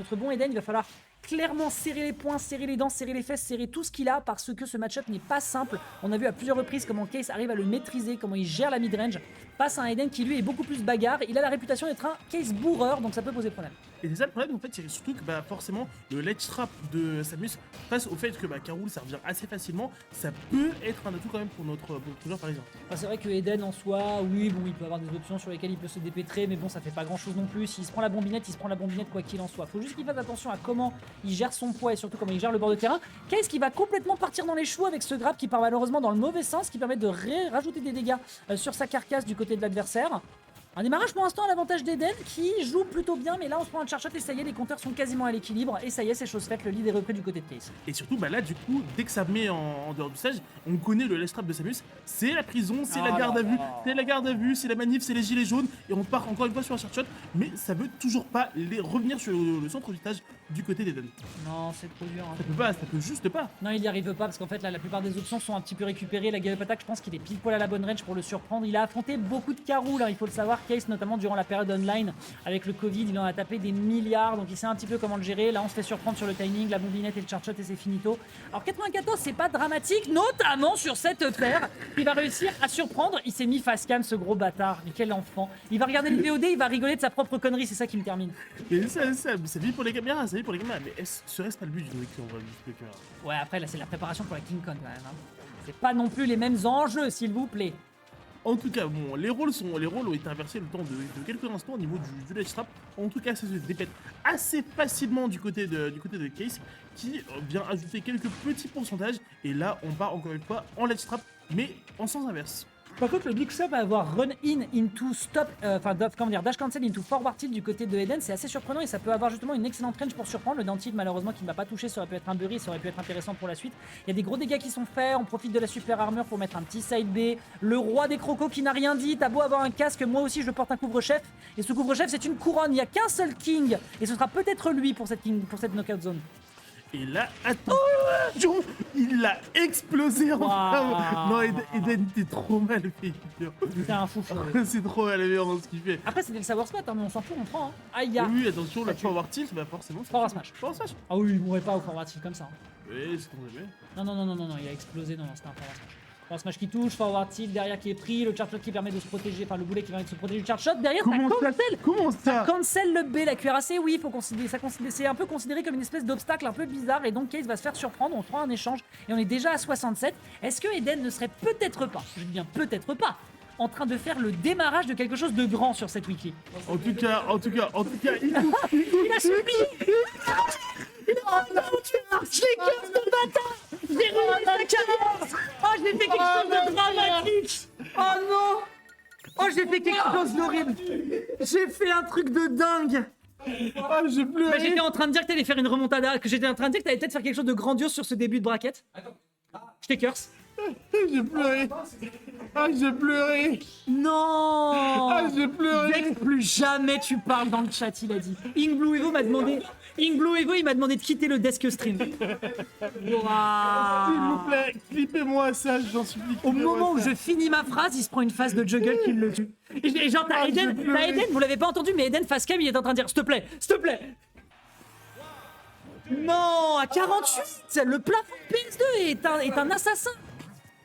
notre bon Eden, il va falloir clairement serrer les poings, serrer les dents, serrer les fesses, serrer tout ce qu'il a parce que ce match-up n'est pas simple. On a vu à plusieurs reprises comment Case arrive à le maîtriser, comment il gère la mid-range face à un Eden qui lui est beaucoup plus bagarre. Il a la réputation d'être un Case bourreur, donc ça peut poser problème. Et c'est ça le problème en fait, c'est surtout que forcément le ledge trap de Samus, face au fait que K.Rool ça revient assez facilement, ça peut être un atout quand même pour notre joueur parisien. Enfin, c'est vrai que Eden en soi, oui, bon, il peut avoir des options sur lesquelles il peut se dépêtrer, mais bon, ça fait pas grand chose non plus. S'il se prend la bombinette, il se prend la bombinette quoi qu'il en soit. Faut juste qu'il fasse attention à comment il gère son poids et surtout comment il gère le bord de terrain. Case qui va complètement partir dans les choux avec ce grab qui part malheureusement dans le mauvais sens, qui permet de rajouter des dégâts sur sa carcasse du côté de l'adversaire. Un démarrage pour l'instant à l'avantage d'Eden qui joue plutôt bien, mais là on se prend un charge et ça y est, les compteurs sont quasiment à l'équilibre et ça y est, c'est chose faite, le lead est repris du côté de Case. Et surtout là du coup, dès que ça met en dehors du stage, on connaît le ledge trap de Samus, c'est la prison, c'est la garde à vue, c'est la garde à vue, c'est la manif, c'est les gilets jaunes, et on part encore une fois sur un short shot, mais ça veut toujours pas revenir sur le centre du stage du côté d'Eden. Non, c'est trop dur. Hein. Ça peut juste pas. Non, il n'y arrive pas parce qu'en fait là la plupart des options sont un petit peu récupérées. La Gallop Attack, je pense qu'il est pile poil à la bonne range pour le surprendre. Il a affronté beaucoup de K.Rool, il faut le savoir, Case notamment durant la période online avec le Covid, il en a tapé des milliards, donc il sait un petit peu comment le gérer. Là on se fait surprendre sur le timing, la bombinette et le charge shot et c'est finito. Alors 94 c'est pas dramatique, notamment sur cette paire. Il va réussir à surprendre, il s'est mis face cam ce gros bâtard, mais quel enfant. Il va regarder le VOD, il va rigoler de sa propre connerie, c'est ça qui me termine. Et ça vit pour les caméras, ça vit pour les caméras, mais serait-ce pas le but d'une victoire de caméra? Ouais, après là c'est la préparation pour la King Con quand même. Hein. C'est pas non plus les mêmes enjeux s'il vous plaît. En tout cas, bon, les rôles ont été inversés le temps de quelques instants au niveau du ledge trap. En tout cas, ça se dépète assez facilement du côté de Case, qui vient ajouter quelques petits pourcentages. Et là, on part encore une fois en ledge trap, mais en sens inverse. Par contre, le mix-up va avoir run in into stop, dash cancel into forward tilt du côté de Eden, c'est assez surprenant et ça peut avoir justement une excellente range pour surprendre. Le down tilt, malheureusement, qui ne m'a pas touché, ça aurait pu être un bury, ça aurait pu être intéressant pour la suite. Il y a des gros dégâts qui sont faits, on profite de la super armure pour mettre un petit side B. Le roi des crocos qui n'a rien dit, t'as beau avoir un casque, moi aussi je porte un couvre-chef. Et ce couvre-chef, c'est une couronne, il n'y a qu'un seul king. Et ce sera peut-être lui pour cette knockout zone. Et là, attends, il l'a explosé enfin. Non, Eden, t'es trop mal fait. C'est un fou. C'est trop mal fait en ce qu'il fait. Après, c'était le savoir spot, hein, mais on s'en fout, on prend. Hein. Aïe, aïe. Oui, attention, le forward tilt, forcément. Forward smash. Forward smash. Ah oui, il mourrait pas au forward tilt comme ça. Hein. Oui, c'est ton jamais. Non, il a explosé, non, c'était un forward smash. Forward smash qui touche, forward tilt derrière qui est pris, le charge shot qui permet de se protéger, enfin le boulet qui permet de se protéger du charge shot. Derrière, Comment ça cancel le B, la cuirassée, oui, faut considérer ça, c'est un peu considéré comme une espèce d'obstacle un peu bizarre et donc Case va se faire surprendre, on fera un échange et on est déjà à 67. Est-ce que Eden ne serait peut-être pas, je dis bien peut-être pas, en train de faire le démarrage de quelque chose de grand sur cette weekly? En tout cas, il a subi. Oh non, je l'ai curse de bâtard. J'ai remis la carence. Oh, j'ai fait quelque chose de dramatique. Oh non. Oh, j'ai fait quelque chose d'horrible. J'ai fait un truc de dingue. Ah, j'ai pleuré. Bah, j'étais en train de dire que t'allais faire une remontada, que j'étais en train de dire que t'allais peut-être faire quelque chose de grandiose sur ce début de bracket. Je t'ai curse. J'ai pleuré. Ah, j'ai pleuré. Non. Ah, j'ai pleuré. Dès que plus jamais tu parles dans le chat, il a dit. Ingblue Evo m'a demandé. Il m'a demandé de quitter le desk stream. S'il vous plaît, clippez-moi ça, j'en supplie. Au moment où je finis ma phrase, il se prend une phase de juggle qui le tue. Et genre, t'as Eden, vous l'avez pas entendu, mais Eden face cam, il est en train de dire s'il te plaît. Non, à 48, le plafond PS2 est un assassin.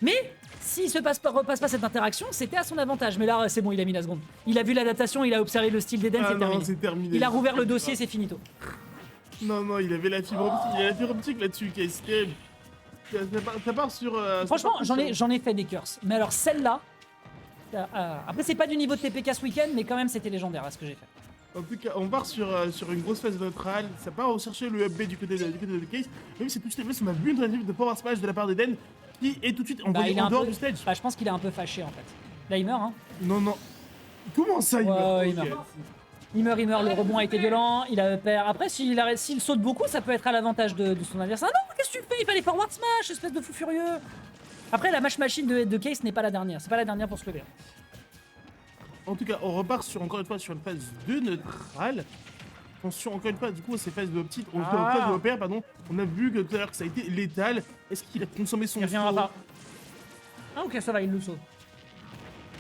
Mais s'il se repasse pas cette interaction, c'était à son avantage. Mais là, c'est bon, il a mis la seconde. Il a vu l'adaptation, il a observé le style d'Eden, c'est terminé. Il a rouvert le dossier, c'est finito. Non, il avait la fibre optique, il y a la fibre optique là-dessus, qui est terrible. Ça part sur... Franchement, j'en ai fait des curses. Mais alors celle-là... après, c'est pas du niveau de TPK ce week-end, mais quand même, c'était légendaire, là, ce que j'ai fait. En tout cas, on part sur une grosse phase neutrale. Ça part rechercher le up B du côté de Case. Même si tout de suite, on a vu une tentative de power smash de la part d'Eden, qui est tout de suite envoyé en dehors du stage. Je pense qu'il est un peu fâché, en fait. Là, il meurt, hein. Non. Comment ça, il meurt? Il meurt, le rebond a été violent, il a peur. Après, s'il saute beaucoup, ça peut être à l'avantage de son adversaire. Ah non, qu'est-ce que tu fais? Il fallait forward smash, espèce de fou furieux. Après, la mash machine de Case n'est pas la dernière. C'est pas la dernière pour se lever. En tout cas, on repart encore une fois sur une phase de neutrale. Attention, encore une fois, du coup, ces phases de petite, phase de opère, pardon. On a vu que tout à l'heure que ça a été létal. Est-ce qu'il a consommé son Il reviendra pas. Ah ok, ça va, il le sauve.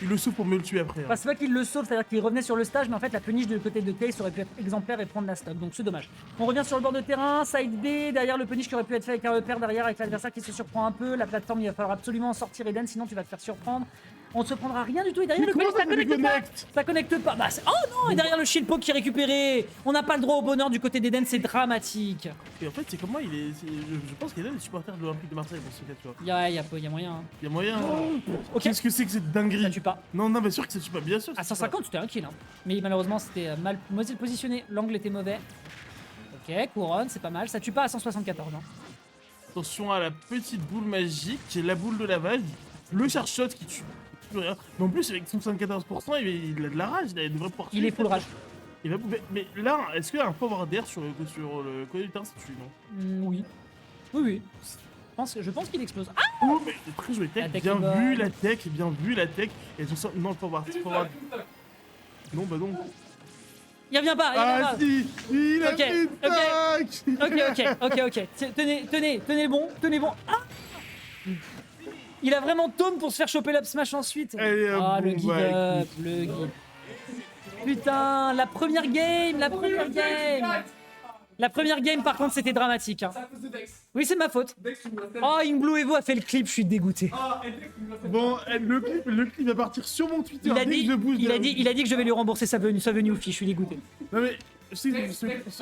il le sauve pour me le tuer après. Hein. Enfin, c'est pas qu'il le sauve, c'est-à-dire qu'il revenait sur le stage, mais en fait la punish de côté de Case aurait pu être exemplaire et prendre la stock, donc c'est dommage. On revient sur le bord de terrain, side B, derrière le punish qui aurait pu être fait avec un repère derrière avec l'adversaire qui se surprend un peu, la plateforme il va falloir absolument en sortir Eden, sinon tu vas te faire surprendre. On ne se prendra rien du tout et derrière Mais le punish comment ça ça me connecte pas. déconnecte? Ça connecte pas. Bah, oh non, et derrière le shield poke qui est récupéré. On n'a pas le droit au bonheur du côté d'Eden, c'est dramatique. Et en fait, c'est comment il est. Je pense qu'il est le supporter de l'Olympique de Marseille pour ce cas, tu vois. Y a moyen. Hein. Il y a moyen. Ok. Qu'est-ce que c'est que cette dinguerie? Ça tue pas. Non, bien sûr que ça tue pas, bien sûr. À ça tue pas. 150, c'était un kill. Hein. Mais malheureusement, c'était mal positionné. L'angle était mauvais. Ok, couronne, c'est pas mal. Ça tue pas à 174. Hein. Attention à la petite boule magique, la boule de lavage, le charge shot qui tue plus rien. Mais en plus, avec son 74%, il a de la rage, il a une vraie portée. Il est full rage. Il va pouvait- Mais là, est-ce qu'il y a un pouvoir d'air sur le côté du terrain, ça tue, non? Oui. Oui. Je pense qu'il explose. Ah Oh, mais très joué La tech, tech bien est bonne. vu la tech, bien vu la tech. Et tout ça, non, le pouvoir. Non, bah non. il revient pas, il revient Ah pas. si, il a Ok, fait une tac. Ok. Tenez le bon. Ah il a vraiment taume pour se faire choper l'up smash ensuite. Allez, Ah, le bon, guide bah, up, le guide. Putain, la première game. La première game, par contre, c'était dramatique. Hein. C'est à cause de Dex. Oui, c'est ma faute. Dex, tu me l'as fait. Oh, Inglou Evo a fait le clip, je suis dégoûté. Ah, et Dex, tu me l'as fait. Bon, le clip va partir sur mon Twitter. Il a dès dit, que je bouge il a dit que je vais lui rembourser sa venue au fille, je suis dégoûté. Non mais, je sais que Dex, ce Dex, clip